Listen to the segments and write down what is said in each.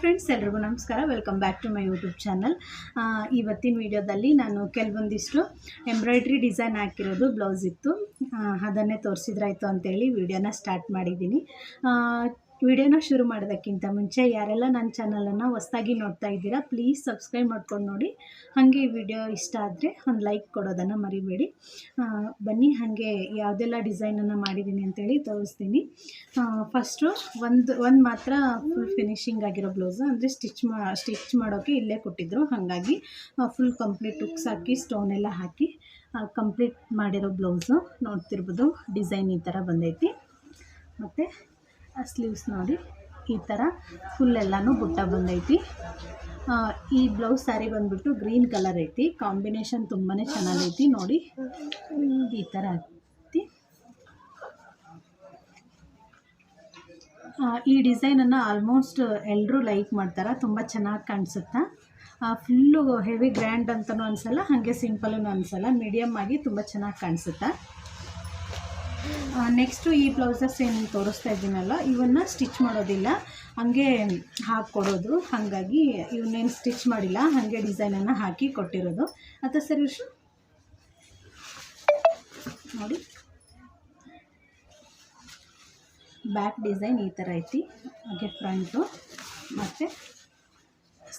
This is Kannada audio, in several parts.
ಫ್ರೆಂಡ್ಸ್, ಎಲ್ರಿಗೂ ನಮಸ್ಕಾರ. Welcome back to my YouTube channel. ಇವತ್ತಿನ ವಿಡಿಯೋದಲ್ಲಿ ನಾನು ಕೆಲವೊಂದಿಷ್ಟು ಎಂಬ್ರಾಯ್ಡ್ರಿ ಡಿಸೈನ್ ಹಾಕಿರೋದು ಬ್ಲೌಸ್ ಇತ್ತು, ಅದನ್ನೇ ತೋರಿಸಿದ್ರಾಯ್ತು ಅಂತೇಳಿ ವಿಡಿಯೋನ ಸ್ಟಾರ್ಟ್ ಮಾಡಿದ್ದೀನಿ. ವಿಡಿಯೋನ ಶುರು ಮಾಡೋದಕ್ಕಿಂತ ಮುಂಚೆ ಯಾರೆಲ್ಲ ನನ್ನ ಚಾನಲನ್ನು ಹೊಸದಾಗಿ ನೋಡ್ತಾ ಇದ್ದೀರಾ, ಪ್ಲೀಸ್ ಸಬ್ಸ್ಕ್ರೈಬ್ ಮಾಡ್ಕೊಂಡು ನೋಡಿ. ಹಾಗೆ ಈ ವಿಡಿಯೋ ಇಷ್ಟ ಆದರೆ ಒಂದು ಲೈಕ್ ಕೊಡೋದನ್ನು ಮರಿಬೇಡಿ. ಬನ್ನಿ, ಹಾಗೆ ಯಾವುದೆಲ್ಲ ಡಿಸೈನನ್ನು ಮಾಡಿದ್ದೀನಿ ಅಂತೇಳಿ ತೋರಿಸ್ತೀನಿ. ಫಸ್ಟು ಒಂದು ಮಾತ್ರ ಫುಲ್ ಫಿನಿಶಿಂಗ್ ಆಗಿರೋ ಬ್ಲೌಸು, ಅಂದರೆ ಸ್ಟಿಚ್ ಮಾಡೋಕ್ಕೆ ಇಲ್ಲೇ ಕೊಟ್ಟಿದ್ದರು. ಹಾಗಾಗಿ ಫುಲ್ ಕಂಪ್ಲೀಟ್ ಹುಕ್ಸ್ ಹಾಕಿ ಸ್ಟೋನ್ ಎಲ್ಲ ಹಾಕಿ ಕಂಪ್ಲೀಟ್ ಮಾಡಿರೋ ಬ್ಲೌಸು ನೋಡ್ತಿರ್ಬೋದು. ಡಿಸೈನ್ ಈ ಥರ ಬಂದೈತಿ. ಮತ್ತು ಸ್ಲೀವ್ಸ್ ನೋಡಿ ಈ ಥರ ಫುಲ್ ಎಲ್ಲನೂ ಬುಟ್ಟ ಬಂದೈತಿ. ಈ ಬ್ಲೌಸ್ ಸ್ಯಾರಿ ಬಂದುಬಿಟ್ಟು ಗ್ರೀನ್ ಕಲರ್ ಐತಿ. ಕಾಂಬಿನೇಷನ್ ತುಂಬಾ ಚೆನ್ನಾಗೈತಿ ನೋಡಿ, ಈ ಥರ ಐತಿ. ಈ ಡಿಸೈನನ್ನು ಆಲ್ಮೋಸ್ಟ್ ಎಲ್ಲರೂ ಲೈಕ್ ಮಾಡ್ತಾರೆ, ತುಂಬ ಚೆನ್ನಾಗಿ ಕಾಣಿಸುತ್ತೆ. ಫುಲ್ಲು ಹೆವಿ ಗ್ರ್ಯಾಂಡ್ ಅಂತಲೂ ಅನಿಸಲ್ಲ, ಹಾಗೆ ಸಿಂಪಲ್ಲೂ ಅನಿಸಲ್ಲ, ಮೀಡಿಯಮ್ ಆಗಿ ತುಂಬ ಚೆನ್ನಾಗಿ ಕಾಣಿಸುತ್ತೆ. ನೆಕ್ಸ್ಟು ಈ ಬ್ಲೌಸಸ್ ಏನು ತೋರಿಸ್ತಾ ಇದ್ದೀನಲ್ಲ, ಇವನ್ನ ಸ್ಟಿಚ್ ಮಾಡೋದಿಲ್ಲ, ಹಾಗೆ ಹಾಕ್ಕೊಡೋದು. ಹಾಗಾಗಿ ಇವನ್ನೇನು ಸ್ಟಿಚ್ ಮಾಡಿಲ್ಲ, ಹಾಗೆ ಡಿಸೈನನ್ನು ಹಾಕಿ ಕೊಟ್ಟಿರೋದು. ಅಥವಾ ಸರಿ ನೋಡಿ, ಬ್ಯಾಕ್ ಡಿಸೈನ್ ಈ ಥರ ಐತಿ, ಹಾಗೆ ಫ್ರಂಟು ಮತ್ತು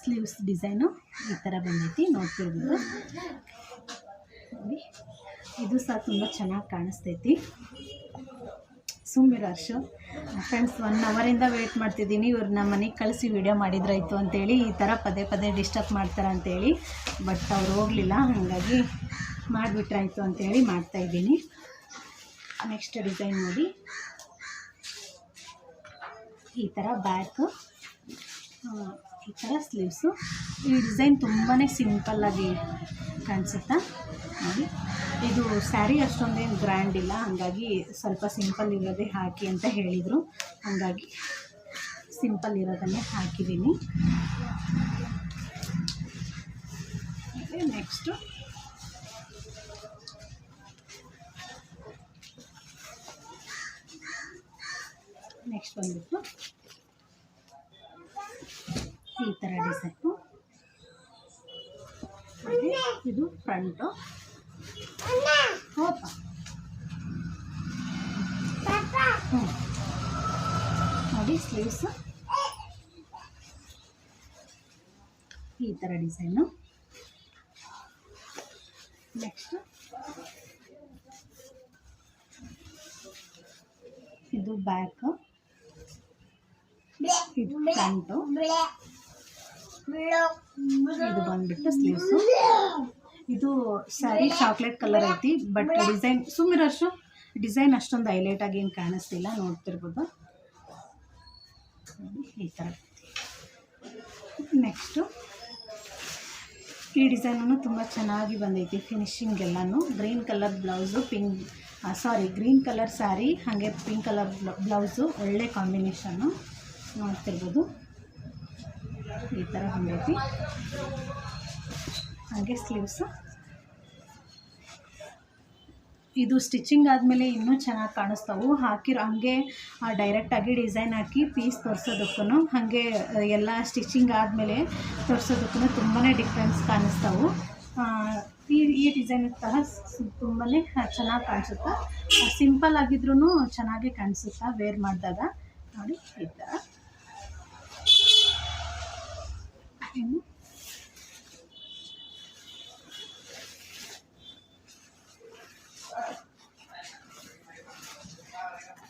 ಸ್ಲೀವ್ಸ್ ಡಿಸೈನು ಈ ಥರ ಬಂದೈತಿ, ನೋಡ್ತಿರ್ಬೋದು. ನೋಡಿ, ಇದು ಸಹ ತುಂಬ ಚೆನ್ನಾಗಿ ಕಾಣಿಸ್ತೈತಿ. ಸುಮ್ಮಿರೋ ಅರ್ಶು ಫ್ರೆಂಡ್ಸ್, 1 ಅವರಿಂದ ವೆಯ್ಟ್ ಮಾಡ್ತಿದ್ದೀನಿ, ಇವ್ರನ್ನ ಮನೆಗೆ ಕಳಿಸಿ ವಿಡಿಯೋ ಮಾಡಿದ್ರಾಯ್ತು ಅಂತೇಳಿ. ಈ ಥರ ಪದೇ ಪದೇ ಡಿಸ್ಟರ್ಬ್ ಮಾಡ್ತಾರೆ ಅಂತೇಳಿ, ಬಟ್ ಅವ್ರು ಹೋಗಲಿಲ್ಲ, ಹಾಗಾಗಿ ಮಾಡಿಬಿಟ್ರಾಯ್ತು ಅಂತೇಳಿ ಮಾಡ್ತಾಯಿದ್ದೀನಿ. ನೆಕ್ಸ್ಟ್ ಡಿಸೈನ್ ನೋಡಿ, ಈ ಥರ ಬ್ಯಾಕು, ಈ ಥರ ಸ್ಲೀವ್ಸು. ಈ ಡಿಸೈನ್ ತುಂಬಾ ಸಿಂಪಲ್ಲಾಗಿ ಕಾಣಿಸುತ್ತಾ ನೋಡಿ. ಇದು ಸ್ಯಾರಿ ಅಷ್ಟೊಂದೇನು ಗ್ರ್ಯಾಂಡ್ ಇಲ್ಲ, ಹಾಗಾಗಿ ಸ್ವಲ್ಪ ಸಿಂಪಲ್ ಇರೋದೇ ಹಾಕಿ ಅಂತ ಹೇಳಿದರು, ಹಾಗಾಗಿ ಸಿಂಪಲ್ ಇರೋದನ್ನೇ ಹಾಕಿದ್ದೀನಿ. ನೆಕ್ಸ್ಟು ಬಂದ್ಬಿಟ್ಟು ಈ ಥರ ಡಿಸೈನು. ಇದು ಫ್ರಂಟು, ನೋಡಿ ಸ್ಲೀವ್ಸು ಈ ಥರ ಡಿಸೈನು. ನೆಕ್ಸ್ಟ್ ಇದು ಬ್ಯಾಕು, ಇದು ಫ್ರಂಟು, ಇದು ಬಂದ್ಬಿಟ್ಟು ಸ್ಲೀವ್ಸು. ಇದು ಸ್ಯಾರಿ ಚಾಕ್ಲೇಟ್ ಕಲರ್ ಐತಿ, ಬಟ್ ಡಿಸೈನ್ ಸುಮ್ಮಿರಷ್ಟು ಡಿಸೈನ್ ಅಷ್ಟೊಂದು ಹೈಲೈಟಾಗಿ ಏನು ಕಾಣಿಸ್ತಿಲ್ಲ, ನೋಡ್ತಿರ್ಬೋದು. ಈ ಥರ. ನೆಕ್ಸ್ಟು ಈ ಡಿಸೈನೂ ತುಂಬ ಚೆನ್ನಾಗಿ ಬಂದೈತಿ, ಫಿನಿಶಿಂಗ್ ಎಲ್ಲನೂ. Green colour blouse, green colour sari, ಹಾಗೆ ಪಿಂಕ್ ಕಲರ್ ಬ್ಲೌಸು, ಒಳ್ಳೆ ಕಾಂಬಿನೇಷನ್ನು, ನೋಡ್ತಿರ್ಬೋದು. ಈ ಥರ ಬಂದೈತಿ. ಹಾಗೆ ಸ್ಲೀವ್ಸು. ಇದು ಸ್ಟಿಚಿಂಗ್ ಆದಮೇಲೆ ಇನ್ನೂ ಚೆನ್ನಾಗಿ ಕಾಣಿಸ್ತಾವೆ. ಹಾಗೆ ಡೈರೆಕ್ಟಾಗಿ ಡಿಸೈನ್ ಹಾಕಿ ಪೀಸ್ ತೋರಿಸೋದಕ್ಕೂ, ಹಾಗೆ ಎಲ್ಲ ಸ್ಟಿಚಿಂಗ್ ಆದಮೇಲೆ ತೋರಿಸೋದಕ್ಕೂ ತುಂಬಾ ಡಿಫ್ರೆನ್ಸ್ ಕಾಣಿಸ್ತಾವೆ. ಈ ಡಿಸೈನ್ ಸಹ ತುಂಬಾ ಚೆನ್ನಾಗಿ ಕಾಣಿಸುತ್ತೆ. ಸಿಂಪಲ್ ಆಗಿದ್ರೂ ಚೆನ್ನಾಗಿ ಕಾಣಿಸುತ್ತಾ ವೇರ್ ಮಾಡಿದಾಗ ನೋಡಿ. ಈ ಥರ ಇನ್ನು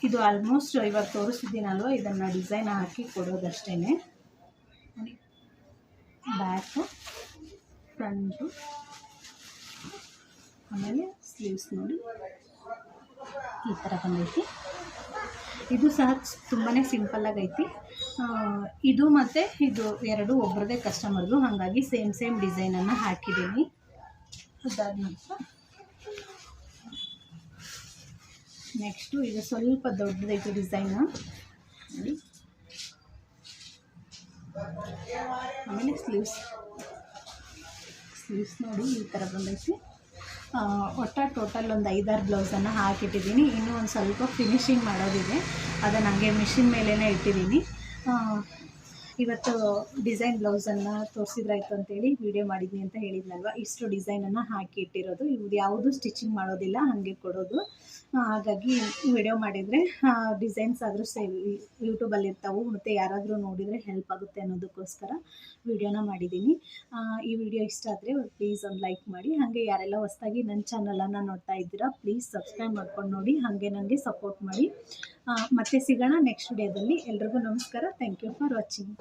ಇದು ಆಲ್ಮೋಸ್ಟ್ ಇವಾಗ ತೋರಿಸಿದ್ದೀನಲ್ವ, ಇದನ್ನು ಡಿಸೈನ್ ಹಾಕಿ ಕೊಡೋದಷ್ಟೇ. ಬ್ಯಾಕು, ಫ್ರಂಟು, ಆಮೇಲೆ ಸ್ಲೀವ್ಸ್ ನೋಡಿ ಈ ಥರ ಬಂದೈತಿ. ಇದು ಸಹ ತುಂಬಾ ಸಿಂಪಲ್ಲಾಗೈತಿ. ಇದು ಮತ್ತು ಇದು ಎರಡು ಒಬ್ರದೇ ಕಸ್ಟಮರ್ದು, ಹಾಗಾಗಿ ಸೇಮ್ ಡಿಸೈನನ್ನು ಹಾಕಿದ್ದೀನಿ. ಅದಾದ ನಂತರ ನೆಕ್ಸ್ಟು ಇದು ಸ್ವಲ್ಪ ದೊಡ್ಡದೈತಿ ಡಿಸೈನು ನೋಡಿ. ಆಮೇಲೆ ಸ್ಲೀವ್ಸ್ ನೋಡಿ ಈ ಥರ ಬಂದೈತಿ. ಟೋಟಲ್ ಒಂದು 5-6 ಬ್ಲೌಸನ್ನು ಹಾಕಿಟ್ಟಿದ್ದೀನಿ. ಇನ್ನೂ ಒಂದು ಸ್ವಲ್ಪ ಫಿನಿಶಿಂಗ್ ಮಾಡೋದಿದೆ, ಅದನ್ನು ಹಾಗೆ ಮಿಷಿನ್ ಮೇಲೇ ಇಟ್ಟಿದ್ದೀನಿ. ಇವತ್ತು ಡಿಸೈನ್ ಬ್ಲೌಸನ್ನು ತೋರಿಸಿದ್ರಾಯ್ತು ಅಂತೇಳಿ ವಿಡಿಯೋ ಮಾಡಿದ್ನಿ ಅಂತ ಹೇಳಿದ್ನಲ್ವ. ಇಷ್ಟು ಡಿಸೈನನ್ನು ಹಾಕಿ ಇಟ್ಟಿರೋದು, ಇವ್ದು ಯಾವುದು ಸ್ಟಿಚಿಂಗ್ ಮಾಡೋದಿಲ್ಲ, ಹಾಗೆ ಕೊಡೋದು. ಹಾಗಾಗಿ ವಿಡಿಯೋ ಮಾಡಿದರೆ ಡಿಸೈನ್ಸ್ ಆದರೂ ಯೂಟ್ಯೂಬಲ್ಲಿ ಇರ್ತಾವೆ, ಮತ್ತು ಯಾರಾದರೂ ನೋಡಿದರೆ ಹೆಲ್ಪ್ ಆಗುತ್ತೆ ಅನ್ನೋದಕ್ಕೋಸ್ಕರ ವಿಡಿಯೋನ ಮಾಡಿದ್ದೀನಿ. ಈ ವಿಡಿಯೋ ಇಷ್ಟ ಆದರೆ ಪ್ಲೀಸ್ ಒಂದು ಲೈಕ್ ಮಾಡಿ. ಹಾಗೆ ಯಾರೆಲ್ಲ ಹೊಸದಾಗಿ ನನ್ನ ಚಾನಲನ್ನು ನೋಡ್ತಾ ಇದ್ದೀರಾ ಪ್ಲೀಸ್ ಸಬ್ಸ್ಕ್ರೈಬ್ ಮಾಡ್ಕೊಂಡು ನೋಡಿ, ಹಾಗೆ ನನಗೆ ಸಪೋರ್ಟ್ ಮಾಡಿ. ಮತ್ತೆ ಸಿಗೋಣ ನೆಕ್ಸ್ಟ್ ವಿಡಿಯೋದಲ್ಲಿ. ಎಲ್ರಿಗೂ ನಮಸ್ಕಾರ. Thank you for watching.